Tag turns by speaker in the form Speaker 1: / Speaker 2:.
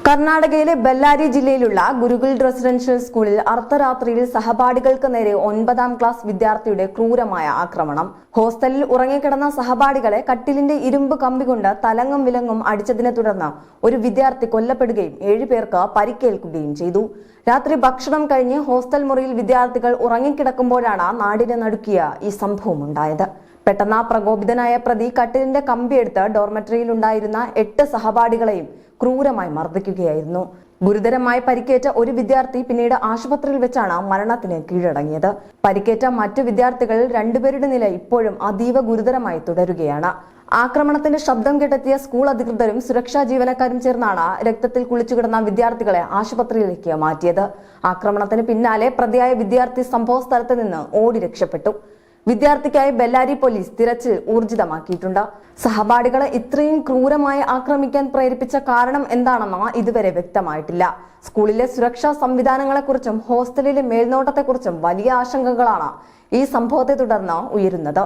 Speaker 1: കർണാടകയിലെ ബെല്ലാരി ജില്ലയിലുള്ള ഗുരുകുൽ റെസിഡൻഷ്യൽ സ്കൂളിൽ അർദ്ധരാത്രിയിൽ സഹപാഠികൾക്ക് നേരെ 9ാം ക്ലാസ് വിദ്യാർത്ഥിയുടെ ക്രൂരമായ ആക്രമണം. ഹോസ്റ്റലിൽ ഉറങ്ങിക്കിടന്ന സഹപാഠികളെ കട്ടിലിന്റെ ഇരുമ്പ് കമ്പി കൊണ്ട് തലങ്ങും വിലങ്ങും അടിച്ചതിനെ തുടർന്ന് ഒരു വിദ്യാർത്ഥി കൊല്ലപ്പെടുകയും 7 പേർക്ക് പരിക്കേൽക്കുകയും ചെയ്തു. രാത്രി ഭക്ഷണം കഴിഞ്ഞ് ഹോസ്റ്റൽ മുറിയിൽ വിദ്യാർത്ഥികൾ ഉറങ്ങിക്കിടക്കുമ്പോഴാണ് നാടിനെ നടുക്കിയ ഈ സംഭവം ഉണ്ടായത്. പെട്ടെന്ന് പ്രകോപിതനായ പ്രതി കട്ടിലിന്റെ കമ്പിയെടുത്ത് ഡോർമെട്രിയിൽ ഉണ്ടായിരുന്ന 8 സഹപാഠികളെയും ക്രൂരമായി മർദ്ദിക്കുകയായിരുന്നു. ഗുരുതരമായി പരിക്കേറ്റ ഒരു വിദ്യാർത്ഥി പിന്നീട് ആശുപത്രിയിൽ വെച്ചാണ് മരണത്തിന് കീഴടങ്ങിയത്. പരിക്കേറ്റ മറ്റു വിദ്യാർത്ഥികളിൽ 2 പേരുടെ നില ഇപ്പോഴും അതീവ ഗുരുതരമായി തുടരുകയാണ്. ആക്രമണത്തിന്റെ ശബ്ദം കെട്ടെത്തിയ സ്കൂൾ അധികൃതരും സുരക്ഷാ ജീവനക്കാരും ചേർന്നാണ് രക്തത്തിൽ കുളിച്ചുകിടന്ന വിദ്യാർത്ഥികളെ ആശുപത്രിയിലേക്ക് മാറ്റിയത്. ആക്രമണത്തിന് പിന്നാലെ പ്രതിയായ വിദ്യാർത്ഥി സംഭവ സ്ഥലത്ത് നിന്ന് ഓടി രക്ഷപ്പെട്ടു. വിദ്യാർത്ഥിക്കായി ബെല്ലാരി പോലീസ് തിരച്ചിൽ ഊർജിതമാക്കിയിട്ടുണ്ട്. സഹപാഠികളെ ഇത്രയും ക്രൂരമായി ആക്രമിക്കാൻ പ്രേരിപ്പിച്ച കാരണം എന്താണെന്ന് ഇതുവരെ വ്യക്തമായിട്ടില്ല. സ്കൂളിലെ സുരക്ഷാ സംവിധാനങ്ങളെക്കുറിച്ചും ഹോസ്റ്റലിലെ മേൽനോട്ടത്തെക്കുറിച്ചും വലിയ ആശങ്കകളാണ് ഈ സംഭവത്തെ തുടർന്ന് ഉയരുന്നത്.